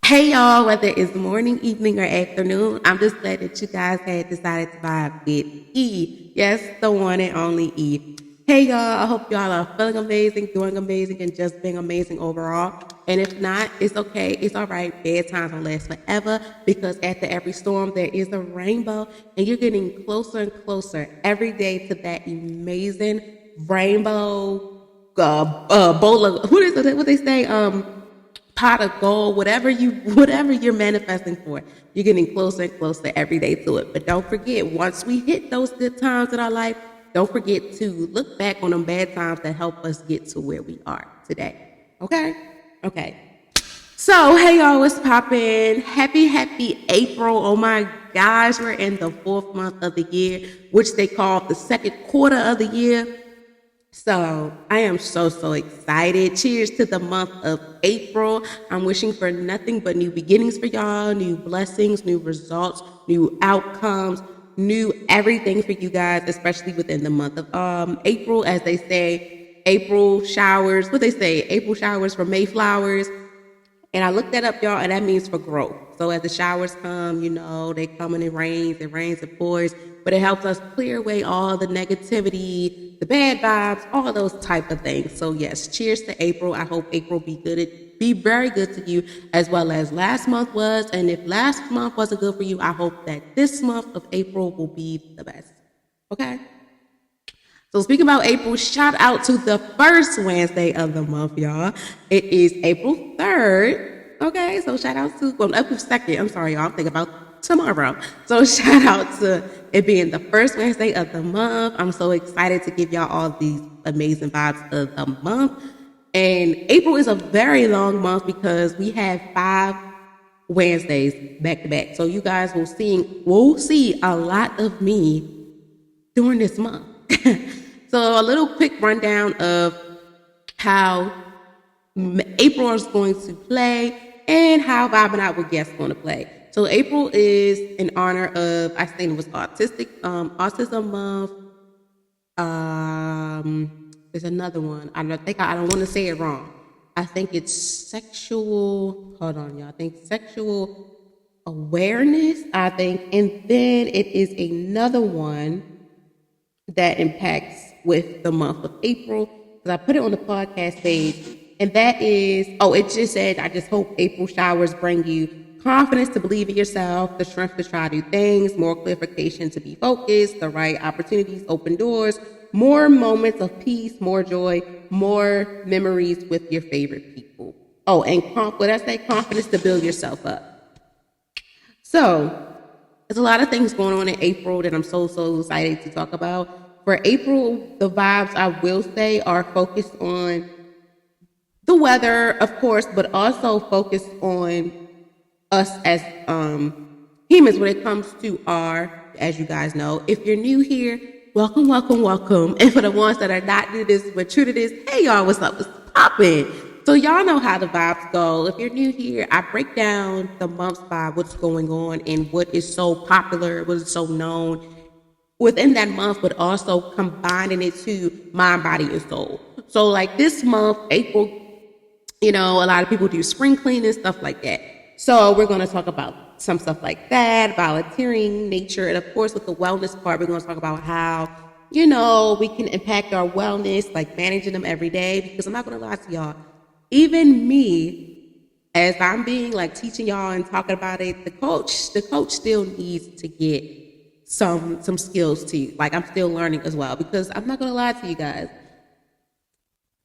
Hey y'all, whether it's morning, evening, or afternoon, I'm just glad that you guys had decided to vibe with E. Yes, the one and only E. Hey y'all, I hope y'all are feeling amazing, doing amazing, and just being amazing overall. And if not, it's okay. It's all right. Bad times don't last forever because after every storm, there is a rainbow, and you're getting closer and closer every day to that amazing rainbow bowl of, what is it? What they say? Pot of gold, whatever you're manifesting for, you're getting closer and closer every day to it. But don't forget, once we hit those good times in our life, don't forget to look back on them bad times that help us get to where we are today. Okay? Okay. So, hey y'all, what's poppin'? Happy April. Oh my gosh, we're in the 4th month of the year, which they call the 2nd quarter of the year. So I am so excited. Cheers to the month of April. I'm wishing for nothing but new beginnings for y'all, new blessings, new results, new outcomes, new everything for you guys, especially within the month of April. As they say, April showers, what they say, April showers for Mayflowers. And I looked that up, y'all, and that means for growth. So as the showers come, they come and it rains, it pours, but it helps us clear away all the negativity, the bad vibes, all those type of things. So yes, cheers to April. I hope April be very good to you as well as last month was. And if last month wasn't good for you, I hope that this month of April will be the best. Okay? So speaking about April, shout out to the first Wednesday of the month, y'all. It is April 3rd. Okay, so shout out to, April 2nd. I'm sorry, y'all. I'm thinking about tomorrow. So shout out to it being the first Wednesday of the month. I'm so excited to give y'all all these amazing vibes of the month. And April is a very long month because we have 5 Wednesdays back to back. So you guys will see a lot of me during this month. So a little quick rundown of how April is going to play and how Vibing Out with Guests going to play. So April is in honor of, I think it was Autism Month. There's another one. I don't want to say it wrong. I think it's sexual, hold on y'all, I think sexual awareness, I think. And then it is another one that impacts with the month of April, because I put it on the podcast page, and that is, it just said, I just hope April showers bring you confidence to believe in yourself, the strength to try new things, more clarification to be focused, the right opportunities, open doors, more moments of peace, more joy, more memories with your favorite people. Oh, and confidence to build yourself up. So there's a lot of things going on in April that I'm so excited to talk about. For April, the vibes I will say are focused on the weather, of course, but also focused on us as humans when it comes to as you guys know, if you're new here, welcome. And for the ones that are not new to this, but true to this, hey y'all, what's up? What's poppin'? So y'all know how the vibes go. If you're new here, I break down the months by what's going on and what is so popular, what is so known within that month, but also combining it to mind, body, and soul. So like this month, April, a lot of people do spring cleaning, stuff like that. So we're going to talk about some stuff like that, volunteering, nature, and of course with the wellness part, we're going to talk about how, we can impact our wellness, like managing them every day. Because I'm not going to lie to y'all, even me, as I'm being like teaching y'all and talking about it, the coach still needs to get some skills too. Like I'm still learning as well, because I'm not gonna lie to you guys.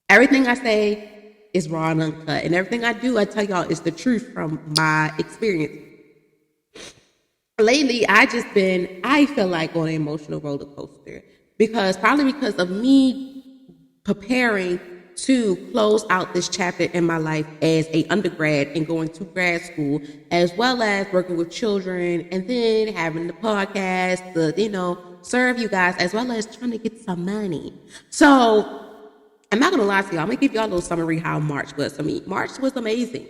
Everything I say is raw and uncut, and everything I do, I tell y'all, is the truth from my experience. Lately, I feel like on an emotional roller coaster probably because of me preparing to close out this chapter in my life as a undergrad and going to grad school, as well as working with children, and then having the podcast to, serve you guys, as well as trying to get some money. So I'm not gonna lie to y'all. I'm gonna give y'all a little summary how March was for me. March was amazing.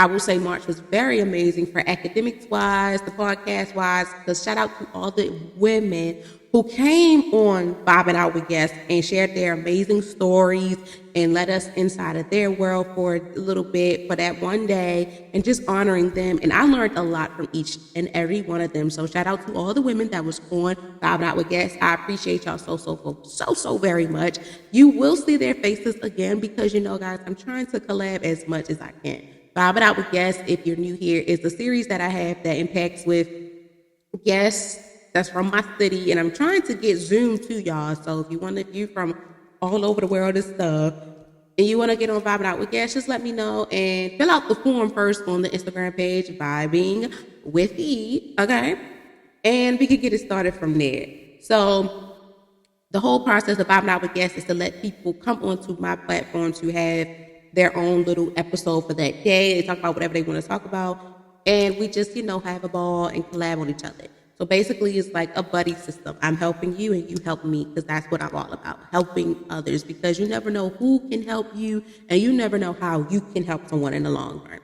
I will say March was very amazing for academics wise, the podcast wise, because shout out to all the women who came on Vibing Out with Guests and shared their amazing stories and let us inside of their world for a little bit for that one day and just honoring them. And I learned a lot from each and every one of them. So shout out to all the women that was on Vibing Out with Guests. I appreciate y'all so very much. You will see their faces again because, guys, I'm trying to collab as much as I can. Vibing Out with Guests, if you're new here, is the series that I have that impacts with guests that's from my city, and I'm trying to get Zoom to y'all. So if you from all over the world and stuff, and you want to get on Vibing Out with Guests, just let me know and fill out the form first on the Instagram page, Vibing with E, okay? And we can get it started from there. So the whole process of Vibing Out with Guests is to let people come onto my platform to have their own little episode for that day. They talk about whatever they want to talk about. And we just, have a ball and collab on each other. So basically it's like a buddy system. I'm helping you and you help me because that's what I'm all about, helping others, because you never know who can help you and you never know how you can help someone in the long run.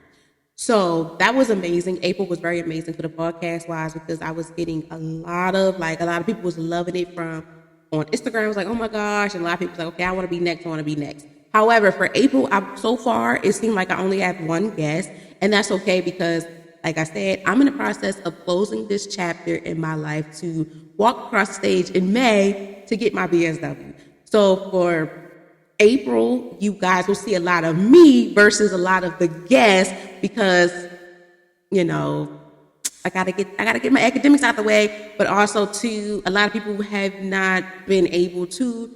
So that was amazing. April was very amazing for the podcast wise because I was getting a lot of people was loving it from on Instagram. I was like, oh my gosh. And a lot of people was like, okay, I want to be next. However, for April, so far, it seemed like I only have one guest, and that's okay because, like I said, I'm in the process of closing this chapter in my life to walk across the stage in May to get my BSW. So for April, you guys will see a lot of me versus a lot of the guests because, I gotta get my academics out the way, but also too, a lot of people have not been able to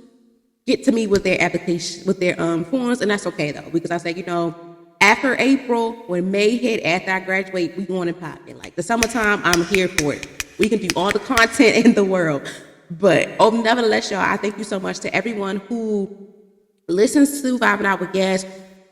get to me with their application, with their forms, and that's okay though, because I say, after April, when May hit, after I graduate, we going and popping. Like the summertime, I'm here for it. We can do all the content in the world. But nevertheless, y'all, I thank you so much to everyone who listens to Vibing Out with Guests,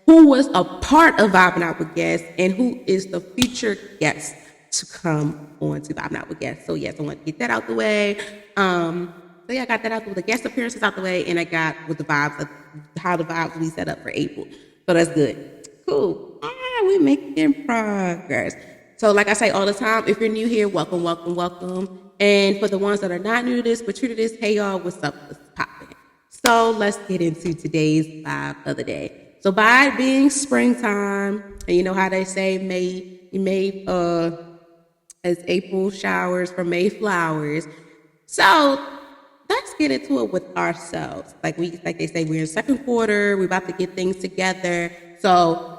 who was a part of Vibing Out with Guests, and who is the future guest to come on to Vibing Out with Guests. So yes, I want to get that out the way. So yeah, I got that out with the guest appearances out the way, and I got with the vibes of how the vibes will be set up for April. So that's good. Cool. All right, we're making progress. So like I say all the time, if you're new here, welcome. And for the ones that are not new to this, but true to this, hey y'all, what's up? What's poppin'? So let's get into today's vibe of the day. So by it being springtime, and you know how they say May as April showers for May flowers. So let's get into it with ourselves. Like they say, we're in second quarter. We're about to get things together. So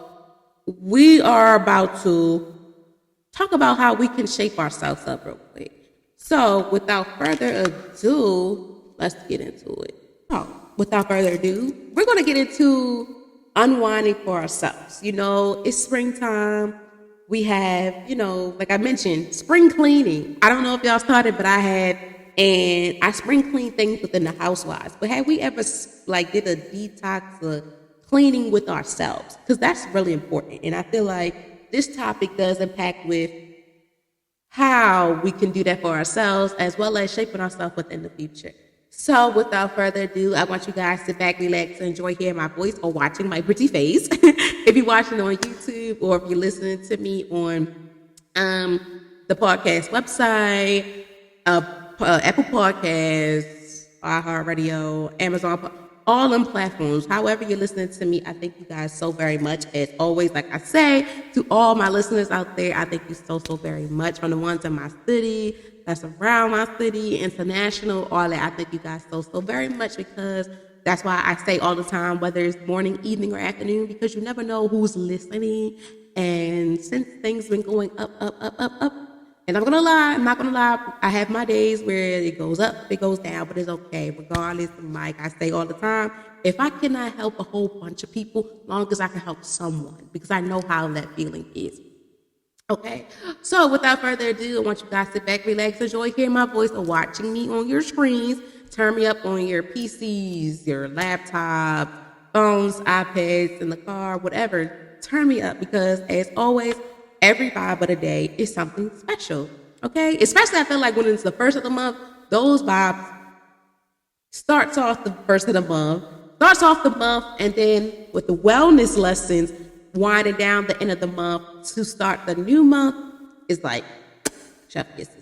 we are about to talk about how we can shape ourselves up real quick. So without further ado, let's get into it. Without further ado, we're going to get into unwinding for ourselves. It's springtime. We have, like I mentioned, spring cleaning. I don't know if y'all started, but I had. And I spring clean things within the housewives. But have we ever did a detox of cleaning with ourselves? Because that's really important. And I feel like this topic does impact with how we can do that for ourselves as well as shaping ourselves within the future. So without further ado, I want you guys to sit back, relax, and enjoy hearing my voice or watching my pretty face. If you're watching on YouTube or if you're listening to me on the podcast website, Apple Podcasts, iHeartRadio, Amazon, all them platforms. However you're listening to me, I thank you guys so very much. As always, like I say, to all my listeners out there, I thank you so very much. From the ones in my city, that's around my city, international, all that. I thank you guys so very much because that's why I say all the time, whether it's morning, evening, or afternoon, because you never know who's listening. And since things been going up, and I'm not gonna lie, I have my days where it goes up, it goes down, but it's okay. Regardless, like I say all the time, if I cannot help a whole bunch of people, long as I can help someone, because I know how that feeling is. Okay, so without further ado, I want you guys to sit back, relax, enjoy hearing my voice or watching me on your screens. Turn me up on your PCs, your laptop, phones, iPads, in the car, whatever. Turn me up because, as always, every vibe of the day is something special, okay? Especially I feel like when it's the first of the month, those vibes starts off the month, and then with the wellness lessons, winding down the end of the month to start the new month is like chef kisses.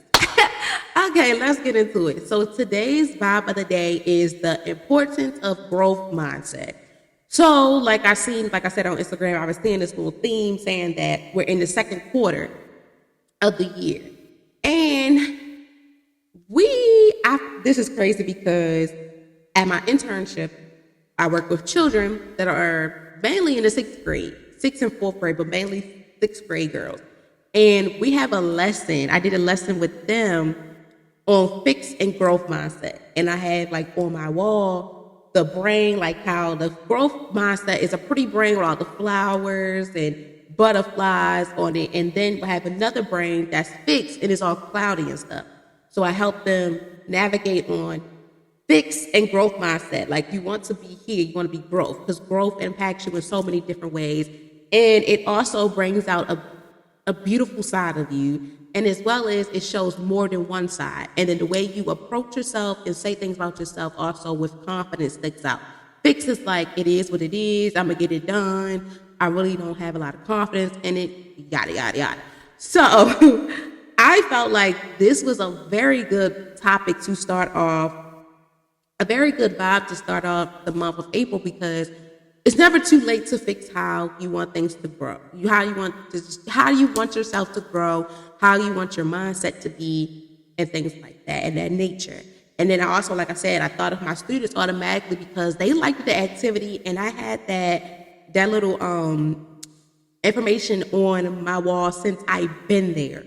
Okay, let's get into it. So today's vibe of the day is the importance of growth mindset. So, like I said on Instagram, I was seeing this little theme saying that we're in the second quarter of the year, and this is crazy because at my internship, I work with children that are mainly in the sixth grade, sixth and fourth grade, but mainly sixth grade girls. And we have a lesson. I did a lesson with them on fixed and growth mindset. And I had like on my wall the brain, like how the growth mindset is a pretty brain with all the flowers and butterflies on it. And then I have another brain that's fixed and it's all cloudy and stuff. So I help them navigate on fixed and growth mindset. Like you want to be here, you want to be growth because growth impacts you in so many different ways. And it also brings out a beautiful side of you. And as well as it shows more than one side. And then the way you approach yourself and say things about yourself also with confidence sticks out. Fix is like, it is what it is. I'm going to get it done. I really don't have a lot of confidence in it. Yada, yada, yada. So I felt like this was a very good topic to start off, a very good vibe to start off the month of April because it's never too late to fix how you want things to grow. How you want yourself to grow, how you want your mindset to be, and things like that, and that nature. And then I also, like I said, I thought of my students automatically because they liked the activity, and I had that little information on my wall since I've been there.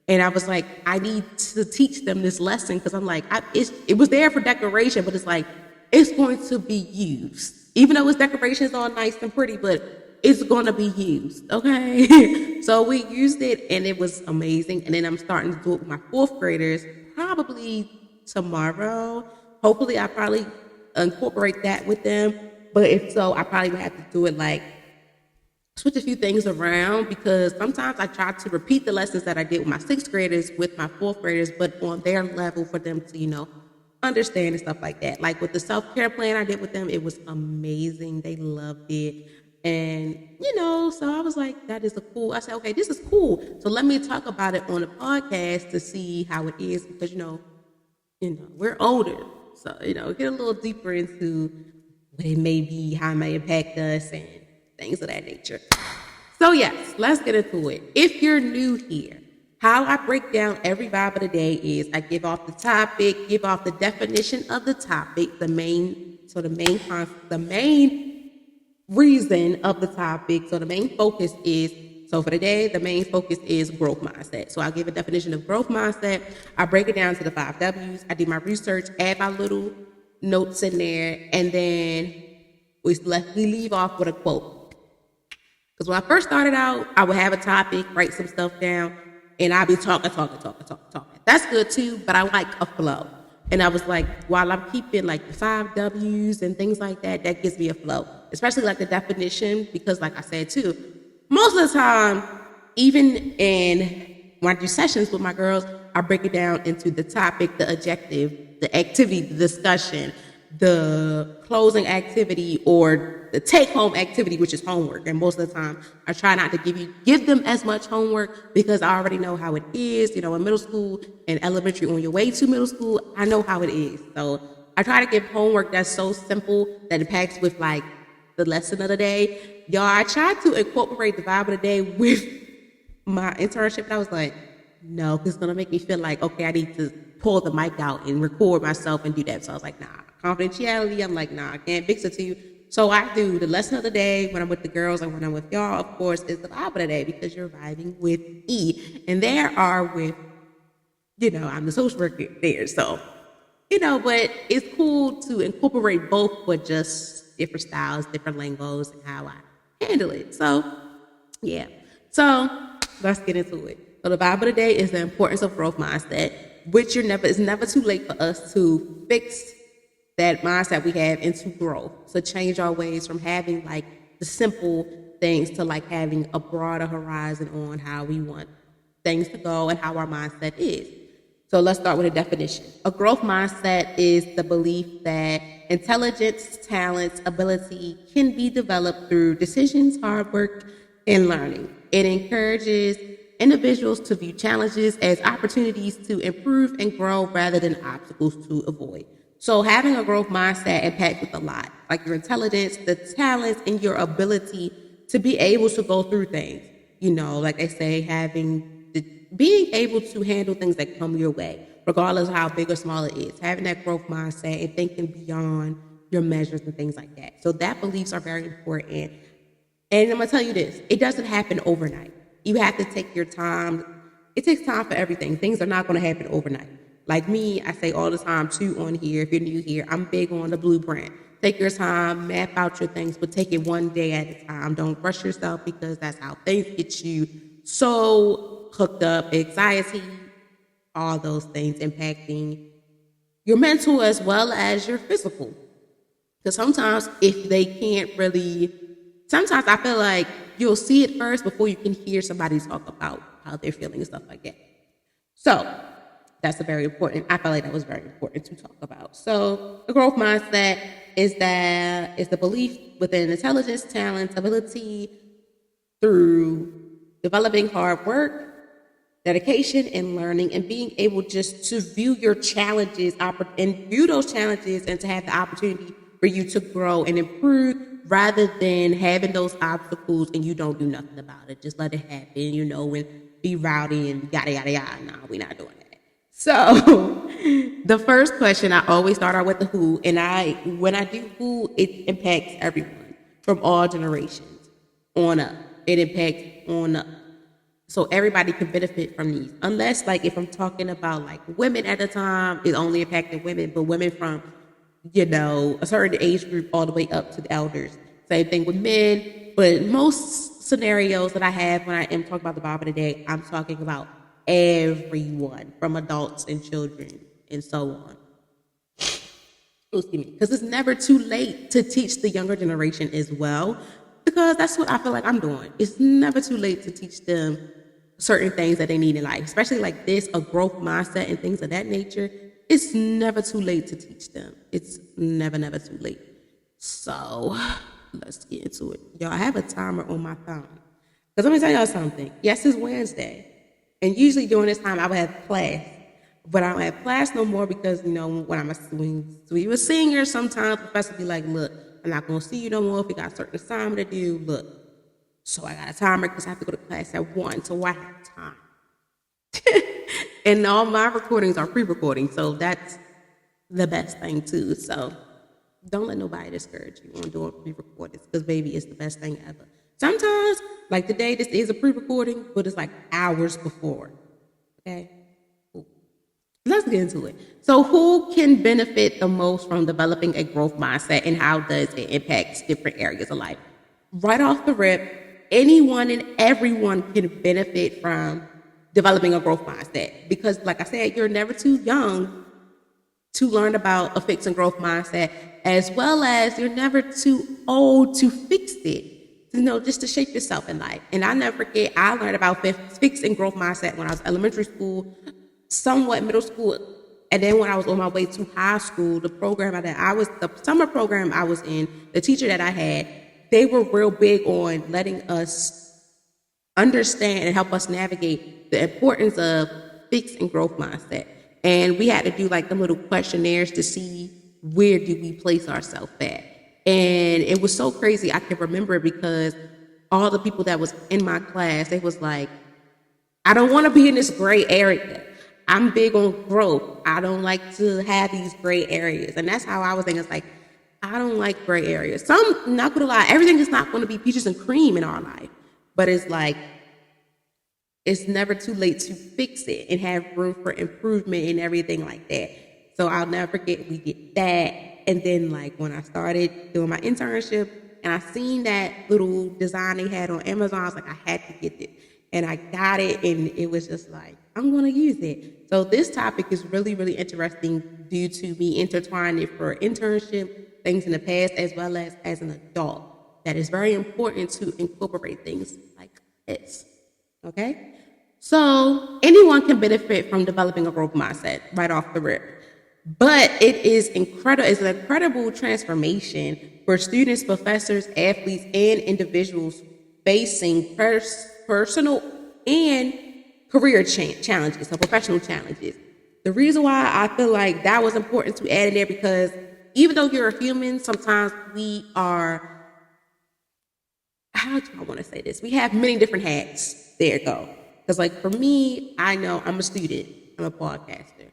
And I was like, I need to teach them this lesson because I'm like, it was there for decoration, but it's like, it's going to be used. Even though its decoration is all nice and pretty, but it's going to be used, okay? So we used it, and it was amazing. And then I'm starting to do it with my fourth graders probably tomorrow. Hopefully, I probably incorporate that with them. But if so, I probably would have to do it like switch a few things around because sometimes I try to repeat the lessons that I did with my sixth graders with my fourth graders, but on their level for them to, understand and stuff like that. Like with the self-care plan I did with them, it was amazing. They loved it. And, so I was like, I said, okay, this is cool. So let me talk about it on the podcast to see how it is because, we're older. So, get a little deeper into what it may be, how it may impact us and things of that nature. So yes, let's get into it. If you're new here, how I break down every vibe of the day is I give off the topic, give off the definition of the topic, the main reason of the topic. So the main focus is, so for the day, the main focus is growth mindset. So I'll give a definition of growth mindset. I break it down to the 5 W's. I do my research, add my little notes in there, and then we leave off with a quote. Because when I first started out, I would have a topic, write some stuff down, and I'd be talking. That's good too, but I like a flow. And I was like, while I'm keeping like the 5 W's and things like that, that gives me a flow. Especially like the definition, because like I said too, most of the time, even when I do sessions with my girls, I break it down into the topic, the objective, the activity, the discussion, the closing activity, or the take-home activity, which is homework. And most of the time, I try not to give them as much homework because I already know how it is. In middle school and elementary, on your way to middle school, I know how it is. So I try to give homework that's so simple that it packs with like the lesson of the day. Y'all, I tried to incorporate the vibe of the day with my internship, and I was like, no, because it's going to make me feel like, okay, I need to pull the mic out and record myself and do that. So I was like, nah, confidentiality. I'm like, nah, I can't fix it to you. So I do the lesson of the day when I'm with the girls and when I'm with y'all, of course, is the vibe of the day because you're vibing with E. And there are with, I'm the social worker there. So, but it's cool to incorporate both, but just different styles, different lingo's, and how I handle it. So, yeah. So let's get into it. So the vibe of the day is the importance of growth mindset, which it's never too late for us to fix that mindset we have into growth, to change our ways from having like the simple things to like having a broader horizon on how we want things to go and how our mindset is. So let's start with a definition. A growth mindset is the belief that intelligence, talents, ability can be developed through decisions, hard work, and learning. It encourages individuals to view challenges as opportunities to improve and grow rather than obstacles to avoid. So having a growth mindset impacts with a lot, like your intelligence, the talents, and your ability to be able to go through things. You know, like they say, being able to handle things that come your way, regardless of how big or small it is. Having that growth mindset and thinking beyond your measures and things like that. So that beliefs are very important. And I'm gonna tell you this: it doesn't happen overnight. You have to take your time. It takes time for everything. Things are not gonna happen overnight. Like me, I say all the time too on here, if you're new here, I'm big on the blueprint. Take your time, map out your things, but take it one day at a time. Don't rush yourself because that's how things get you so hooked up, anxiety, all those things impacting your mental as well as your physical. Because sometimes if they can't really, sometimes I feel like you'll see it first before you can hear somebody talk about how they're feeling and stuff like that. So that's a very important, I felt like that was very important to talk about. So the growth mindset is the belief within intelligence, talent, ability through developing hard work, dedication, and learning, and being able just to view your challenges and view those challenges and to have the opportunity for you to grow and improve rather than having those obstacles and you don't do nothing about it. Just let it happen, you know, and be rowdy and yada, yada, yada. No, we're not doing that. So the first question, I always start out with the who, and when I do who, it impacts everyone from all generations on up. It impacts on up. So everybody can benefit from these. Unless, like, if I'm talking about like women at the time, it's only impacting women, but women from, you know, a certain age group all the way up to the elders. Same thing with men. But most scenarios that I have when I am talking about the Bible today, I'm talking about everyone, from adults and children and so on. Excuse me. Because it's never too late to teach the younger generation as well. Because that's what I feel like I'm doing. It's never too late to teach them certain things that they need in life, especially like this, a growth mindset and things of that nature. It's never too late to teach them. It's never, never too late. So let's get into it. Y'all, I have a timer on my phone. Because let me tell y'all something. Yes, it's Wednesday. And usually during this time, I would have class. But I don't have class no more because, you know, when we were seniors, sometimes the professor be like, look, I'm not going to see you no more if you got a certain assignment to do. Look. So I got a timer because I have to go to class at 1, so I have time. And all my recordings are pre-recording, so that's the best thing too. So don't let nobody discourage you on doing pre-recordings because baby, it's the best thing ever. Sometimes, like today, this is a pre-recording, but it's like hours before. Okay? Cool. Let's get into it. So who can benefit the most from developing a growth mindset and how does it impact different areas of life? Right off the rip, anyone and everyone can benefit from developing a growth mindset because, like I said, you're never too young to learn about a fixed and growth mindset, as well as you're never too old to fix it, you know, just to shape yourself in life. And I never forget, I learned about fixed and growth mindset when I was elementary school, somewhat middle school, and then when I was on my way to high school, the summer program I was in, the teacher that I had, they were real big on letting us understand and help us navigate the importance of fixed and growth mindset. And we had to do like the little questionnaires to see where do we place ourselves at. And it was so crazy. I can remember it because all the people that was in my class, they was like, I don't want to be in this gray area. I'm big on growth. I don't like to have these gray areas. And that's how I was thinking. It's like, I don't like gray areas. Not gonna lie, everything is not gonna be peaches and cream in our life. But it's like, it's never too late to fix it and have room for improvement and everything like that. So I'll never forget we did that. And then like when I started doing my internship and I seen that little design they had on Amazon, I was like, I had to get it. And I got it and it was just like, I'm gonna use it. So this topic is really, really interesting due to me intertwining it for internship, things in the past, as well as an adult. That is very important to incorporate things like this. Okay? So anyone can benefit from developing a growth mindset right off the rip. But it is incredible. It's an incredible transformation for students, professors, athletes, and individuals facing personal and career challenges, so professional challenges. The reason why I feel like that was important to add in there because even though you're a human, sometimes we are, how do I want to say this? We have many different hats. There you go. Because like for me, I know I'm a student. I'm a podcaster.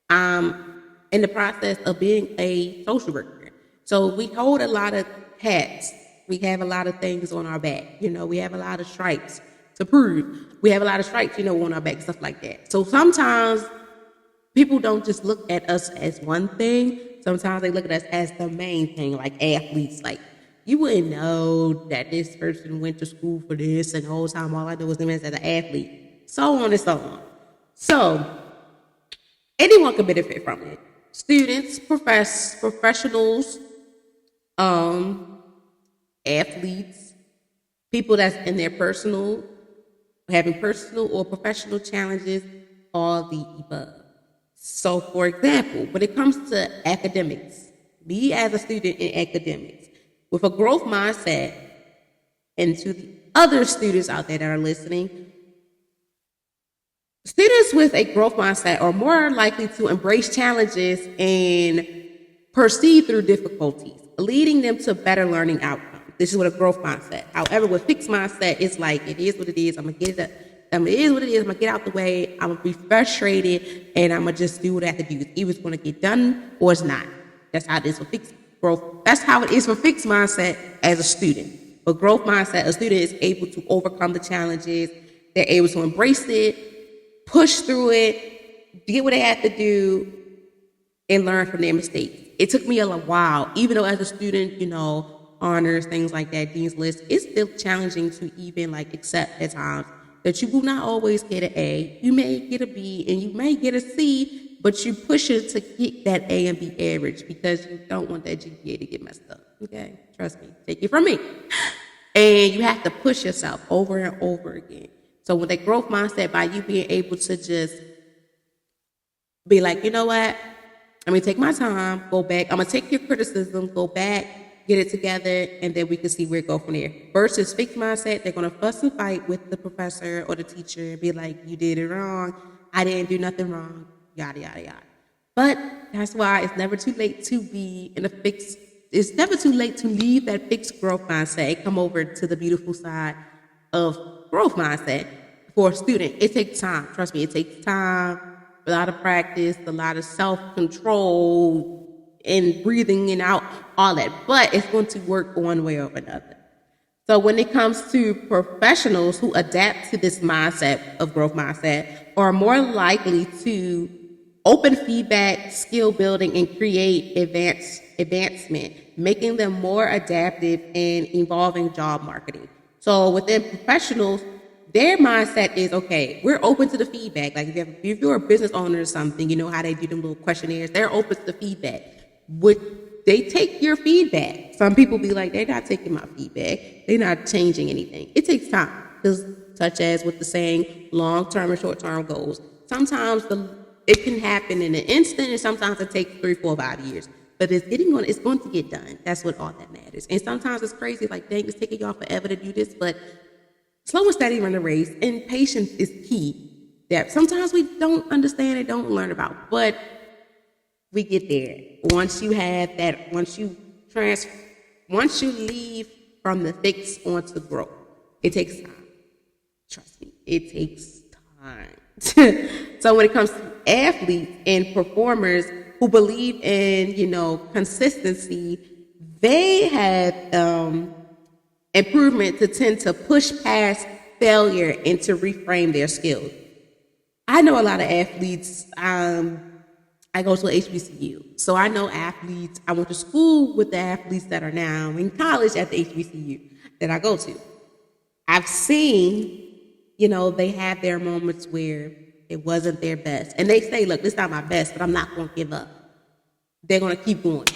I'm in the process of being a social worker. So we hold a lot of hats. We have a lot of things on our back. We have a lot of stripes to prove. We have a lot of stripes, on our back, stuff like that. So sometimes people don't just look at us as one thing. Sometimes they look at us as the main thing, like athletes. Like, you wouldn't know that this person went to school for this, and the whole time all I know was them as an athlete. So on and so on. So, anyone can benefit from it. Students, professionals, athletes, people that's in their having personal or professional challenges, all the above. So, for example, when it comes to academics, me as a student in academics, with a growth mindset, and to the other students out there that are listening, students with a growth mindset are more likely to embrace challenges and proceed through difficulties, leading them to better learning outcomes. This is with a growth mindset. However, with fixed mindset, it's like, it is what it is. I'm going to get it. It is what it is. I'm going to get out the way. I'm going to be frustrated, and I'm going to just do what I have to do. It's either it's going to get done or it's not. That's how it is for fixed growth. That's how it is for fixed mindset as a student. But growth mindset, a student is able to overcome the challenges. They're able to embrace it, push through it, get what they have to do, and learn from their mistakes. It took me a while, even though as a student, honors, things like that, Dean's List, it's still challenging to even accept at times that you will not always get an A. You may get a B and you may get a C, but you push it to get that A and B average because you don't want that GPA to get messed up. Okay? Trust me. Take it from me. And you have to push yourself over and over again. So with that growth mindset, by you being able to just be like, you know what? I'm going to take my time, go back. I'm going to take your criticism, go back, get it together, and then we can see where it go from there. Versus fixed mindset, they're going to fuss and fight with the professor or the teacher and be like, you did it wrong. I didn't do nothing wrong, yada, yada, yada. But that's why it's never too late to be in a fixed, it's never too late to leave that fixed growth mindset, come over to the beautiful side of growth mindset for a student. It takes time. Trust me, it takes time, a lot of practice, a lot of self-control, and breathing in out, all that. But it's going to work one way or another. So when it comes to professionals who adapt to this mindset of growth mindset are more likely to open feedback, skill building, and create advancement, making them more adaptive and evolving job marketing. So within professionals, their mindset is, okay, we're open to the feedback. Like if you're a business owner or something, you know how they do them little questionnaires, they're open to the feedback. They take your feedback. Some people be like, they're not taking my feedback. They're not changing anything. It takes time, because such as with the saying, long-term and short-term goals. Sometimes it can happen in an instant, and sometimes it takes 3, 4, 5 years. But it's going to get done. That's what all that matters. And sometimes it's crazy, like, dang, it's taking y'all forever to do this, but slow and steady run the race, and patience is key. That sometimes we don't understand and don't learn about, but we get there. Once you have that, once you leave from the fix onto growth, it takes time. Trust me, it takes time. So when it comes to athletes and performers who believe in, consistency, they have improvement to tend to push past failure and to reframe their skills. I know a lot of athletes. I go to HBCU, so I know athletes. I went to school with the athletes that are now in college at the HBCU that I go to. I've seen, they have their moments where it wasn't their best. And they say, look, this is not my best, but I'm not going to give up. They're going to keep going.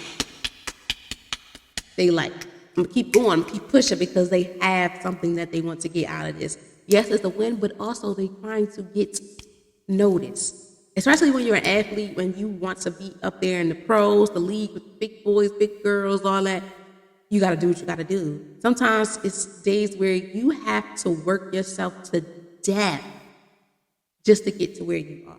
I'm going to keep going, keep pushing, because they have something that they want to get out of this, Yes, it's a win, but also they're trying to get noticed. Especially when you're an athlete, when you want to be up there in the pros, the league with big boys, big girls, all that, you got to do what you got to do. Sometimes it's days where you have to work yourself to death just to get to where you are.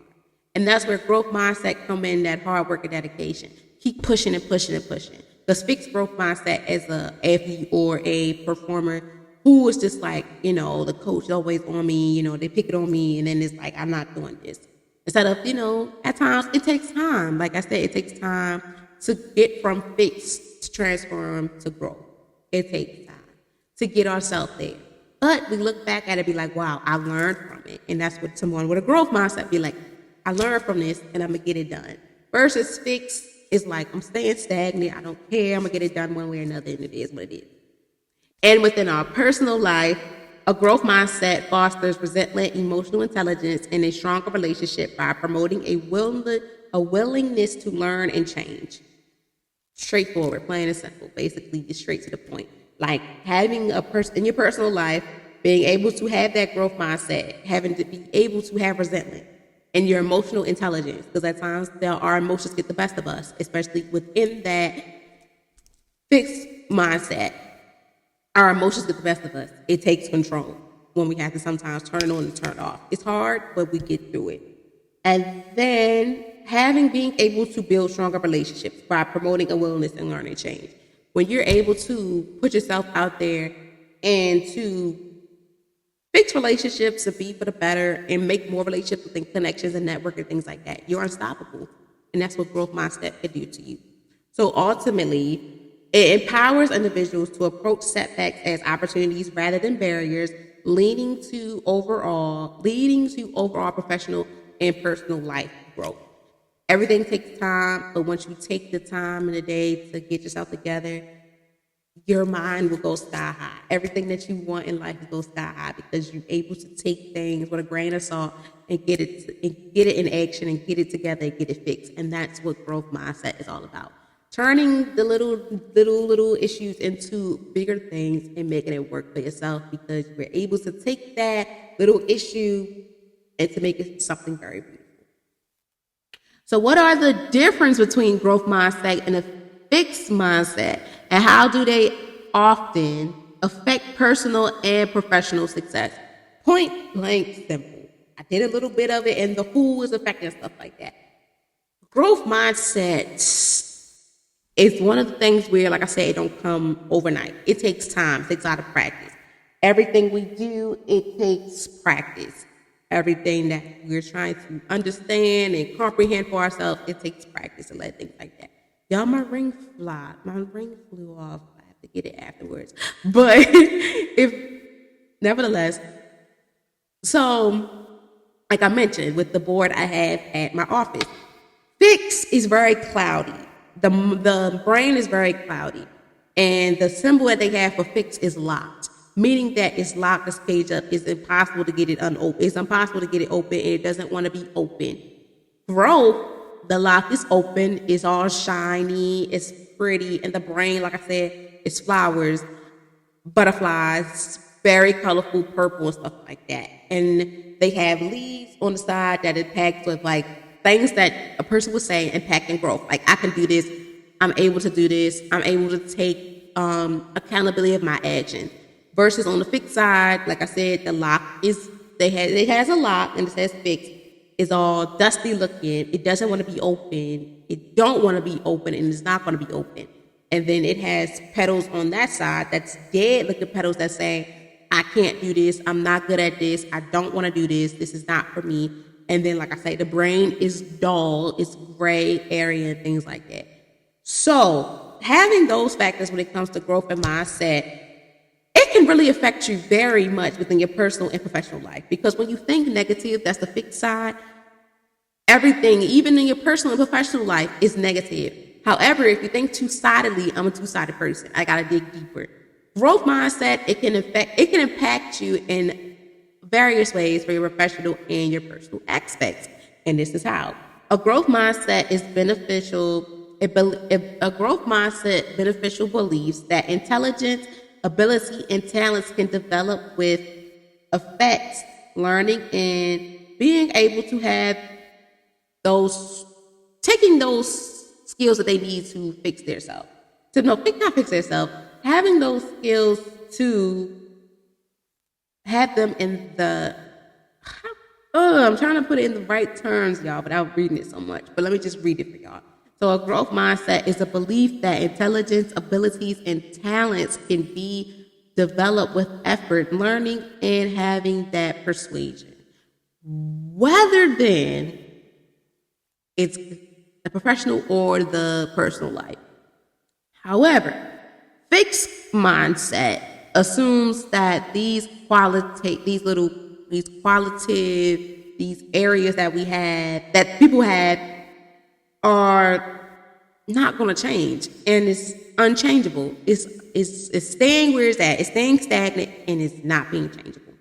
And that's where growth mindset come in, that hard work and dedication. Keep pushing and pushing and pushing. Because fixed growth mindset as a athlete or a performer who is just like, the coach is always on me, they pick it on me, and then it's like, I'm not doing this. Instead of, at times it takes time. Like I said, it takes time to get from fixed to transform to growth. It takes time to get ourselves there. But we look back at it and be like, wow, I learned from it. And that's what someone with a growth mindset be like, I learned from this and I'm going to get it done. Versus fixed is like, I'm staying stagnant. I don't care. I'm going to get it done one way or another. And it is what it is. And within our personal life, a growth mindset fosters resentment, emotional intelligence, and a stronger relationship by promoting a willingness to learn and change. Straightforward, plain and simple, basically just straight to the point. Like having a person in your personal life, being able to have that growth mindset, having to be able to have resentment and your emotional intelligence, because at times our emotions get the best of us, especially within that fixed mindset. Our emotions get the best of us. It takes control when we have to sometimes turn it on and turn it off. It's hard, but we get through it. And then being able to build stronger relationships by promoting a willingness and learning change. When you're able to put yourself out there and to fix relationships, to be for the better, and make more relationships and connections and network and things like that, you're unstoppable. And that's what growth mindset can do to you. So ultimately, it empowers individuals to approach setbacks as opportunities rather than barriers, leading to overall professional and personal life growth. Everything takes time, but once you take the time in the day to get yourself together, your mind will go sky high. Everything that you want in life will go sky high because you're able to take things with a grain of salt and get it in action and get it together and get it fixed. And that's what growth mindset is all about. Turning the little issues into bigger things and making it work for yourself because you're able to take that little issue and to make it something very beautiful. So what are the difference between growth mindset and a fixed mindset, and how do they often affect personal and professional success? Point blank simple. I did a little bit of it and the who is affecting stuff like that. Growth mindset is one of the things where, like I said, it don't come overnight. It takes time. It takes a lot of practice. Everything we do, it takes practice. Everything that we're trying to understand and comprehend for ourselves, it takes practice and let things like that. Y'all, my ring flew off. I have to get it afterwards. But nevertheless, so like I mentioned, with the board I have at my office, fix is very cloudy. The brain is very cloudy. And the symbol that they have for fix is locked, meaning that it's locked, this page up. It's impossible to get it unopened. It's impossible to get it open, and it doesn't want to be open. Growth, the lock is open, it's all shiny, it's pretty, and the brain, like I said, is flowers, butterflies, very colorful, purple and stuff like that. And they have leaves on the side that it packs with like things that a person would say impacting growth. Like, I can do this, I'm able to do this, I'm able to take accountability of my action. Versus on the fixed side, like I said, the lock is, it has a lock and it says fixed. It's all dusty looking. It doesn't want to be open. It don't want to be open, and it's not going to be open. And then it has petals on that side that's dead looking petals that say, I can't do this. I'm not good at this. I don't want to do this. This is not for me. And then, like I say, the brain is dull. It's gray area and things like that. So having those factors when it comes to growth and mindset, it can really affect you very much within your personal and professional life. Because when you think negative, that's the fixed side, everything, even in your personal and professional life, is negative. However, if you think two-sidedly, I'm a two-sided person. I gotta dig deeper. Growth mindset, it can impact you in various ways for your professional and your personal aspects. And this is how. A growth mindset is beneficial. A growth mindset beneficial beliefs that intelligence, ability, and talents can develop with affects learning and being able to have those, taking those skills that they need to fix themselves. To no, not fix themselves, having those skills to have them in the, I'm trying to put it in the right terms, y'all, without reading it so much. But let me just read it for y'all. So a growth mindset is a belief that intelligence, abilities, and talents can be developed with effort, learning, and having that persuasion. Rather than it's the professional or the personal life. However, fixed mindset assumes that these areas that we had, that people had, are not going to change, and it's unchangeable. It's staying where it's at. It's staying stagnant, and it's not being changeable.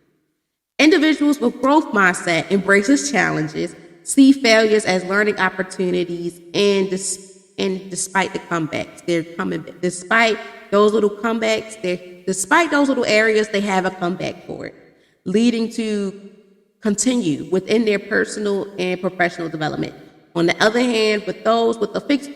Individuals with growth mindset embraces challenges, see failures as learning opportunities, and despite the comebacks, they're coming back. Despite those little comebacks, despite those little areas, they have a comeback for it, leading to continue within their personal and professional development. On the other hand, with those with a fixed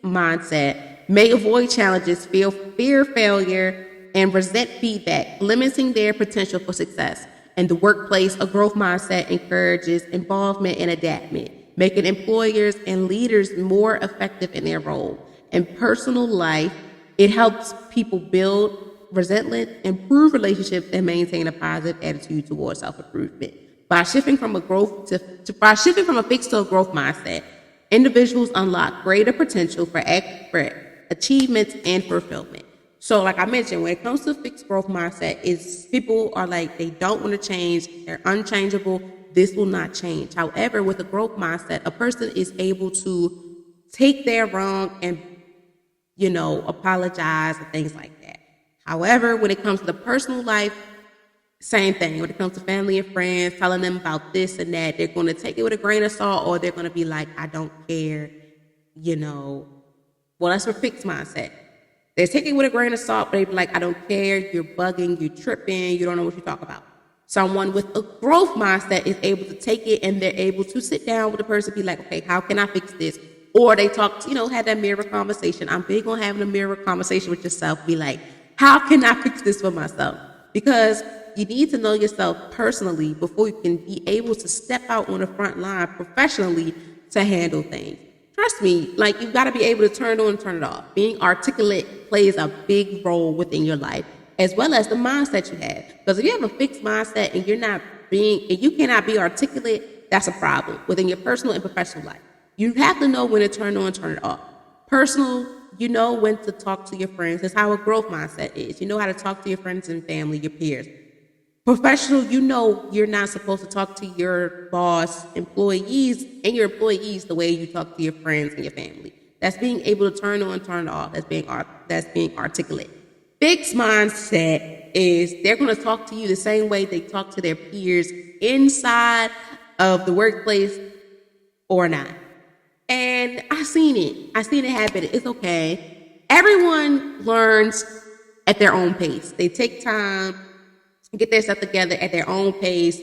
mindset, may avoid challenges, fear failure, and resent feedback, limiting their potential for success. In the workplace, a growth mindset encourages involvement and adaptation, making employers and leaders more effective in their role. In personal life, it helps people build resilience, improve relationships, and maintain a positive attitude towards self-improvement. By shifting from a fixed to a growth mindset, individuals unlock greater potential for achievements and fulfillment. So, like I mentioned, when it comes to fixed growth mindset, is people are like, they don't want to change, they're unchangeable, this will not change. However, with a growth mindset, a person is able to take their wrong and, apologize and things like that. However, when it comes to the personal life, same thing. When it comes to family and friends, telling them about this and that, they're going to take it with a grain of salt, or they're going to be like, I don't care, Well, that's a fixed mindset. They take it with a grain of salt, but they be like, I don't care, you're bugging, you're tripping, you don't know what you talk about. Someone with a growth mindset is able to take it, and they're able to sit down with the person, be like, okay, how can I fix this? Or they talk, have that mirror conversation. I'm big on having a mirror conversation with yourself. Be like, how can I fix this for myself? Because you need to know yourself personally before you can be able to step out on the front line professionally to handle things. Trust me, you've got to be able to turn it on and turn it off. Being articulate plays a big role within your life, as well as the mindset you have. Because if you have a fixed mindset and you cannot be articulate, that's a problem within your personal and professional life. You have to know when to turn it on and turn it off. Personal, you know when to talk to your friends. That's how a growth mindset is. You know how to talk to your friends and family, your peers. Professional, you're not supposed to talk to your boss, employees, and your employees the way you talk to your friends and your family. That's being able to turn on, turn it off. That's being articulate. Fixed mindset is they're going to talk to you the same way they talk to their peers inside of the workplace or not. And I seen it happen. It's okay. Everyone learns at their own pace. They take time, get their stuff together at their own pace.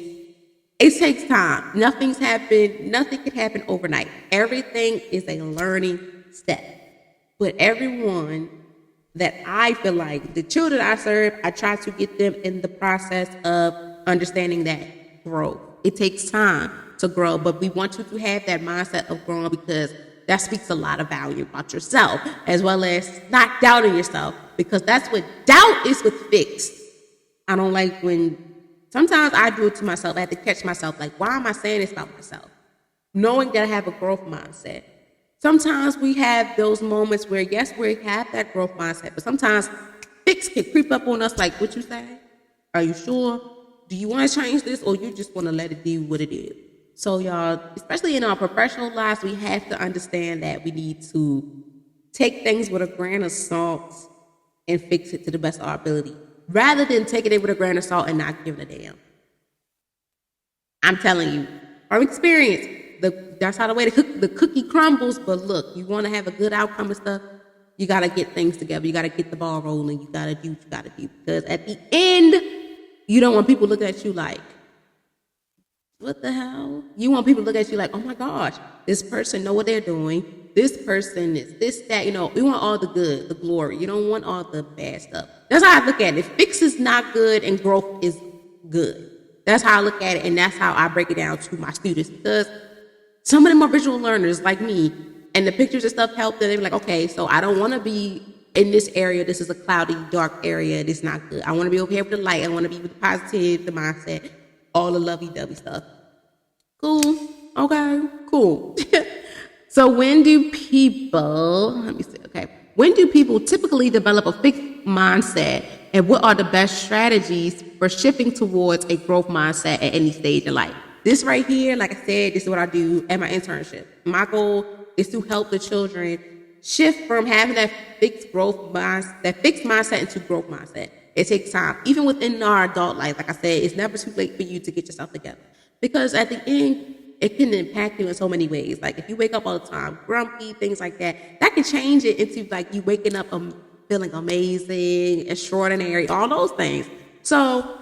It takes time. Nothing can happen overnight. Everything is a learning step. But everyone that I feel like, the children I serve, I try to get them in the process of understanding that growth. It takes time to grow, but we want you to have that mindset of growing, because that speaks a lot of value about yourself, as well as not doubting yourself, because that's what doubt is with fixed. I don't like when, sometimes I do it to myself. I have to catch myself, like, why am I saying this about myself? Knowing that I have a growth mindset. Sometimes we have those moments where, yes, we have that growth mindset, but sometimes fix can creep up on us like, what you say? Are you sure? Do you want to change this, or you just want to let it be what it is? So, y'all, especially in our professional lives, we have to understand that we need to take things with a grain of salt and fix it to the best of our ability, rather than taking it with a grain of salt and not giving a damn. I'm telling you, from experience, that's how the cookie crumbles. But look, you want to have a good outcome and stuff, you got to get things together. You got to get the ball rolling. You got to do what you got to do. Because at the end, You don't want people looking at you like, what the hell? You want people to look at you like, oh my gosh, this person know what they're doing. This person is this, that, we want all the good, the glory. You don't want all the bad stuff. That's how I look at it. Fix is not good and growth is good. That's how I look at it, and that's how I break it down to my students, because some of them are visual learners like me, and the pictures and stuff help them. They're like, okay, so I don't want to be in this area. This is a cloudy, dark area. This is not good. I want to be over here with the light. I want to be with the positive, the mindset, all the lovey-dovey stuff. Cool. Okay, cool. So when do people typically develop a fixed mindset, and what are the best strategies for shifting towards a growth mindset at any stage in life? This right here, like I said, this is what I do at my internship. My goal is to help the children shift from having that fixed mindset into growth mindset. It takes time. Even within our adult life, like I said, it's never too late for you to get yourself together. Because at the end, it can impact you in so many ways. Like if you wake up all the time grumpy, things like that, that can change it into like you waking up feeling amazing, extraordinary, all those things. So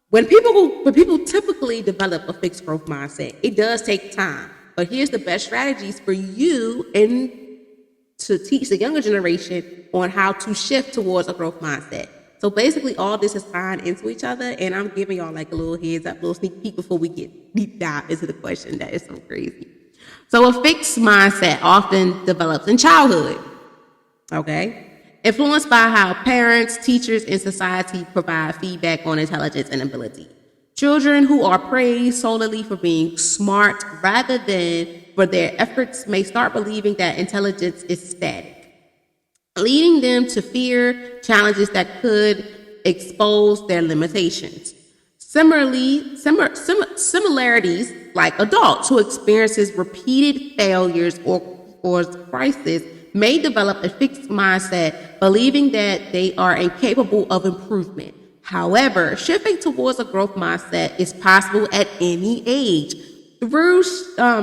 when people typically develop a fixed growth mindset, it does take time. But here's the best strategies for you and to teach the younger generation on how to shift towards a growth mindset. So basically all this is tying into each other, and I'm giving y'all like a little heads up, a little sneak peek before we get deep dive into the question that is so crazy. So a fixed mindset often develops in childhood, okay? Influenced by how parents, teachers, and society provide feedback on intelligence and ability. Children who are praised solely for being smart rather than for their efforts may start believing that intelligence is static, leading them to fear challenges that could expose their limitations. Similarities like adults who experiences repeated failures or crisis may develop a fixed mindset, believing that they are incapable of improvement. However, shifting towards a growth mindset is possible at any age through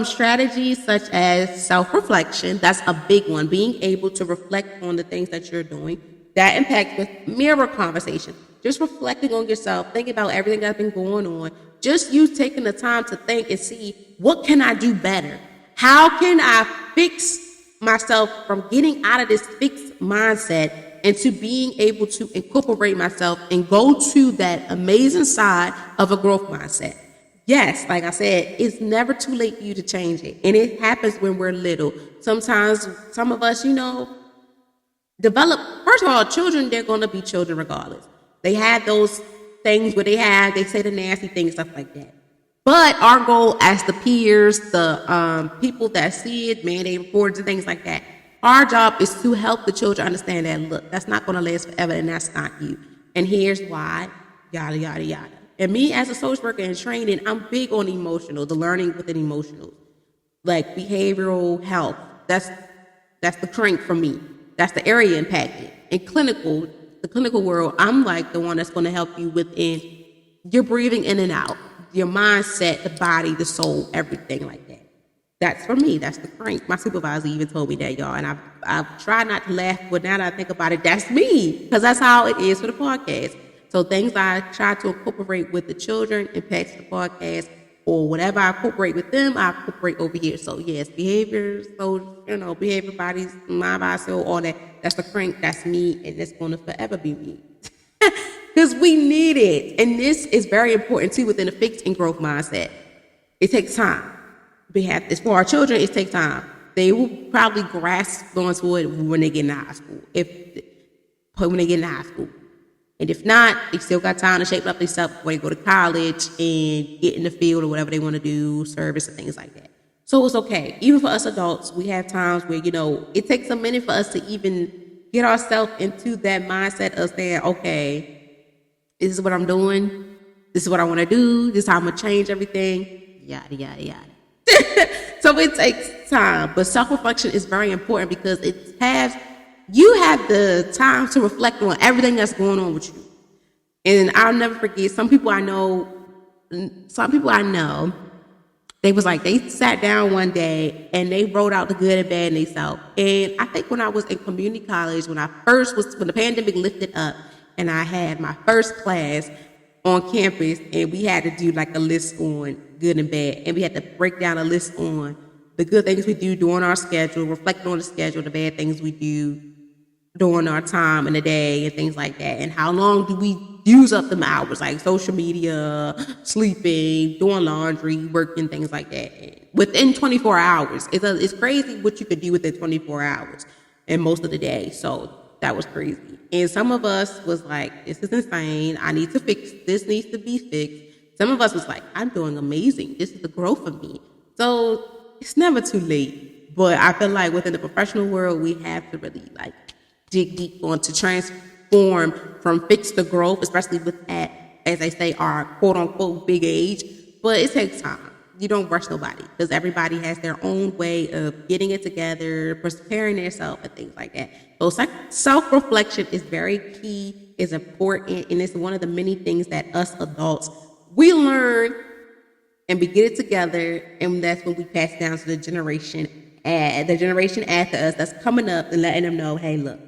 strategies such as self-reflection. That's a big one. Being able to reflect on the things that you're doing. That impacts with mirror conversation. Just reflecting on yourself, thinking about everything that's been going on. Just you taking the time to think and see, what can I do better? How can I fix myself from getting out of this fixed mindset into being able to incorporate myself and go to that amazing side of a growth mindset? Yes, like I said, it's never too late for you to change it. And it happens when we're little. Sometimes some of us, develop, first of all, children, they're going to be children regardless. They have those things where they say the nasty things, stuff like that. But our goal as the peers, the people that see it, mandate reports and things like that, our job is to help the children understand that, look, that's not going to last forever and that's not you. And here's why, yada, yada, yada. And me as a social worker in training, I'm big on the learning within emotional, like behavioral health. That's the crank for me. That's the area impacted. In the clinical world, I'm like the one that's going to help you within your breathing in and out, your mindset, the body, the soul, everything like that. That's for me. That's the crank. My supervisor even told me that, y'all. And I've tried not to laugh, but now that I think about it, that's me. Because that's how it is for the podcast. So things I try to incorporate with the children impacts the podcast, or whatever I incorporate with them, I incorporate over here. So yes, behaviors, behavior, bodies, mind, body, soul, all that. That's the crank. That's me, and it's going to forever be me. Because we need it. And this is very important too within a fixed and growth mindset. It takes time. For our children, it takes time. They will probably grasp onto it when they get in high school. And if not, they still got time to shape up themselves before they go to college and get in the field or whatever they want to do, service and things like that. So it's okay. Even for us adults, we have times where, it takes a minute for us to even get ourselves into that mindset of saying, okay, this is what I'm doing. This is what I want to do. This is how I'm going to change everything. Yada, yada, yada. So it takes time. But self-reflection is very important because you have the time to reflect on everything that's going on with you. And I'll never forget, some people I know, they was like, they sat down one day and they wrote out the good and bad in themselves. And I think when I was in community college, when the pandemic lifted up and I had my first class on campus, and we had to do like a list on good and bad, and we had to break down a list on the good things we do during our schedule, reflect on the schedule, the bad things we do during our time in the day and things like that, and how long do we use up them hours, like social media, sleeping, doing laundry, working, things like that. Within 24 hours, it's crazy what you could do within 24 hours and most of the day. So that was crazy. And some of us was like, this is insane. I need to fix this. Needs to be fixed. Some of us was like, I'm doing amazing. This is the growth of me. So it's never too late. But I feel like within the professional world, we have to really like dig deep on to transform from fix to growth, especially with at, as I say, our quote unquote big age. But it takes time. You don't rush nobody because everybody has their own way of getting it together, preparing themselves and things like that. So self-reflection is very key, is important, and it's one of the many things that us adults, we learn and we get it together, and that's when we pass down to the generation after us that's coming up and letting them know, hey, look,